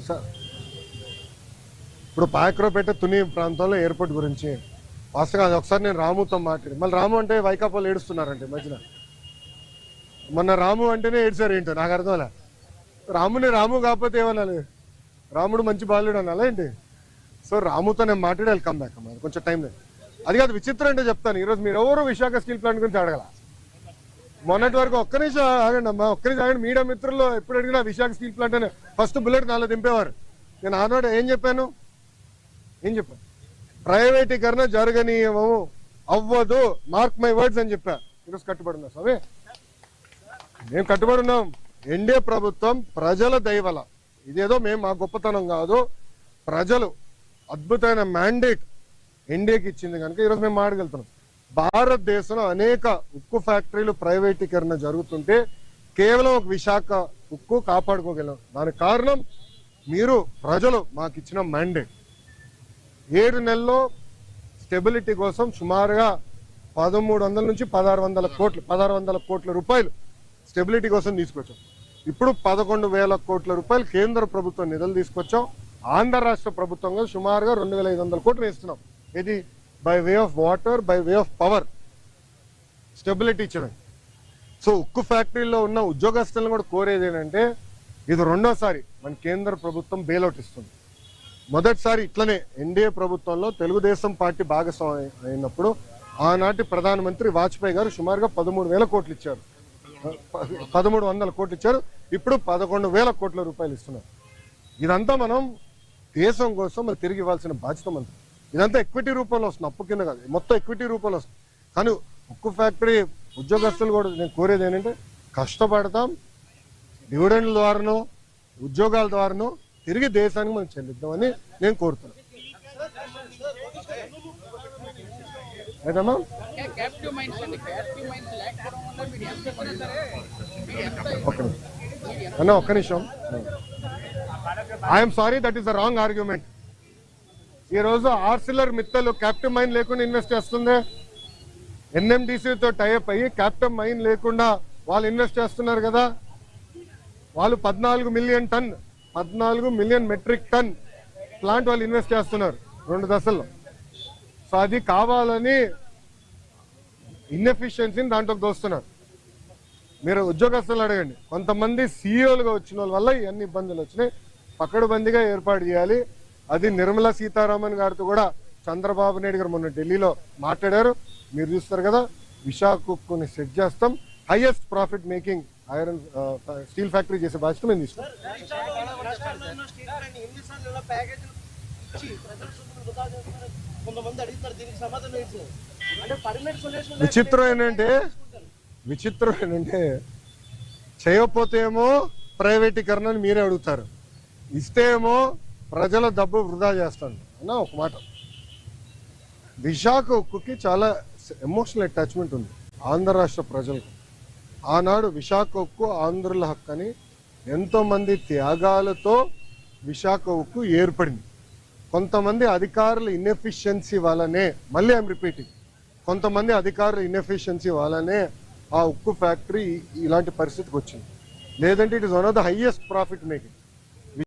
sir ఇప్పుడు పాయక్రోపేట తుని ప్రాంతంలో airport గురించి వాస్తవంగా అది ఒకసారి నేను రాముతో మాట్లాడి మళ్ళీ రాము అంటే వైకాపాలు ఏడుస్తున్నారంటే మధ్యన మొన్న రాము అంటేనే ఏడ్చారు ఏంటో నాకు అర్థంలే రాముని రాము కాకపోతే ఏమనాలి రాముడు మంచి బాలుడు అనాలా ఏంటి సో రాముతో నేను మాట్లాడి వెళ్ళి కమ్ బ్యాక్ అమ్మా కొంచెం టైం లేదు అది కాదు విచిత్రం అంటే చెప్తాను ఈరోజు మీరు ఎవరు విశాఖ స్టీల్ ప్లాంట్ గురించి అడగల మొన్నటి వరకు ఒక్క నిమిషం ఆగండి అమ్మా ఒక్క నిమిషం ఆగండి మీడియా మిత్రుల్లో ఎప్పుడు అడిగినా విశాఖ స్టీల్ ప్లాంట్ అని ఫస్ట్ బుల్లెట్ నాలో దింపేవారు నేను ఆనాడు ఏం చెప్పాను ప్రైవేటీకరణ జరగనీయము అవ్వదు మార్క్ మై వర్డ్స్ అని చెప్పా ఈరోజు కట్టుబడి ఉన్నా స్వామి మేము కట్టుబడి ఉన్నాం ఎన్డీఏ ప్రభుత్వం ప్రజల దయవల ఇదేదో మేము మా గొప్పతనం కాదు ప్రజలు అద్భుతమైన మ్యాండేట్ ఎన్డీఏకి ఇచ్చింది కనుక ఈరోజు మేము మాట్లాడగలుగుతున్నాం భారతదేశంలో అనేక ఉక్కు ఫ్యాక్టరీలు ప్రైవేటీకరణ జరుగుతుంటే కేవలం ఒక విశాఖ ఉక్కు కాపాడుకోగలం దానికి కారణం మీరు ప్రజలు మాకు ఇచ్చిన మ్యాండేట్ 7 నెలల్లో స్టెబిలిటీ కోసం సుమారుగా 1300 నుంచి 1600 కోట్ల రూపాయలు స్టెబిలిటీ కోసం తీసుకొచ్చాం ఇప్పుడు 11,000 కోట్ల రూపాయలు కేంద్ర ప్రభుత్వం నిధులు తీసుకొచ్చాం ఆంధ్ర రాష్ట్ర ప్రభుత్వంగా సుమారుగా 2,500 కోట్లు వేస్తున్నాం ఇది by way of water by way of power stability ఇచ్చడం సో ఉక్కు ఫ్యాక్టరీలో ఉన్న ఉద్యోగస్తులను కూడా కోరేది ఏంటంటే ఇది రెండోసారి మన కేంద్ర ప్రభుత్వం బెయిల్అవుట్ ఇస్తుంది మొదటిసారి ఇట్లనే ఎన్డీఏ ప్రభుత్వంలో తెలుగుదేశం పార్టీ భాగస్వామి అయినప్పుడు ఆనాటి ప్రధానమంత్రి వాజ్పేయి గారు సుమారుగా 13,000 కోట్లు ఇచ్చారు 1,300 కోట్లు ఇచ్చారు ఇప్పుడు 11,000 కోట్ల రూపాయలు ఇస్తున్నారు ఇదంతా మనం దేశం కోసం మరి తిరిగి ఇవ్వాల్సిన బాధ్యత మనది ఇదంతా ఎక్విటీ రూపంలో వస్తుంది అప్పు కింద కాదు మొత్తం ఎక్విటీ రూపంలో వస్తుంది కానీ ఉక్కు ఫ్యాక్టరీ ఉద్యోగస్తులు కూడా నేను కోరేది ఏంటంటే కష్టపడతాం డివిడెండ్ల ద్వారానో ఉద్యోగాల ద్వారానో తిరిగి దేశానికి మనం చెల్లిద్దామని నేను కోరుతున్నాను అన్న ఒక్క నిమిషం I'm sorry that is the wrong argument ఈ రోజు ఆర్సిలర్ మిత్తలు క్యాప్టివ్ మైన్ లేకుండా ఇన్వెస్ట్ చేస్తుంది ఎన్ఎండిసితో టైఅప్ అయ్యి క్యాప్టివ్ మైన్ లేకుండా వాళ్ళు ఇన్వెస్ట్ చేస్తున్నారు కదా వాళ్ళు 14 మిలియన్ మెట్రిక్ టన్ ప్లాంట్ వాళ్ళు ఇన్వెస్ట్ చేస్తున్నారు 2 దశల్లో సో అది కావాలని ఇన్ఎఫిషియన్సీని దాంట్లోకి దోస్తున్నారు మీరు ఉద్యోగస్తులు అడగండి కొంతమంది సీఈఓలుగా వచ్చిన వల్ల ఇవన్నీ ఇబ్బందులు వచ్చినాయి పకడ్బందీగా ఏర్పాటు చేయాలి అది నిర్మలా సీతారామన్ గారితో కూడా చంద్రబాబు నాయుడు గారు మొన్న ఢిల్లీలో మాట్లాడారు మీరు చూస్తారు కదా విశాఖ ఉక్కుని సెట్ చేస్తాం highest profit making iron steel factory చేసే బాధ్యత మేము తీసుకుంటాం విచిత్రం ఏంటంటే చేయకపోతే ఏమో ప్రైవేటీకరణ అని మీరే అడుగుతారు ఇస్తే ఏమో ప్రజల డబ్బు వృధా చేస్తాను అన్న ఒక మాట విశాఖ ఉక్కుకి చాలా ఎమోషనల్ అటాచ్మెంట్ ఉంది ఆంధ్ర రాష్ట్ర ప్రజలకు ఆనాడు విశాఖ ఉక్కు ఆంధ్రుల హక్కు అని ఎంతోమంది త్యాగాలతో విశాఖ ఉక్కు ఏర్పడింది కొంతమంది అధికారుల ఇన్ఎఫిషియన్సీ వల్లనే మళ్ళీ ఐఎమ్ రిపీటింగ్ కొంతమంది అధికారుల ఇన్ఎఫిషియన్సీ వల్లనే ఆ ఉక్కు ఫ్యాక్టరీ ఇలాంటి పరిస్థితికి వచ్చింది లేదంటే it is one of the highest profit making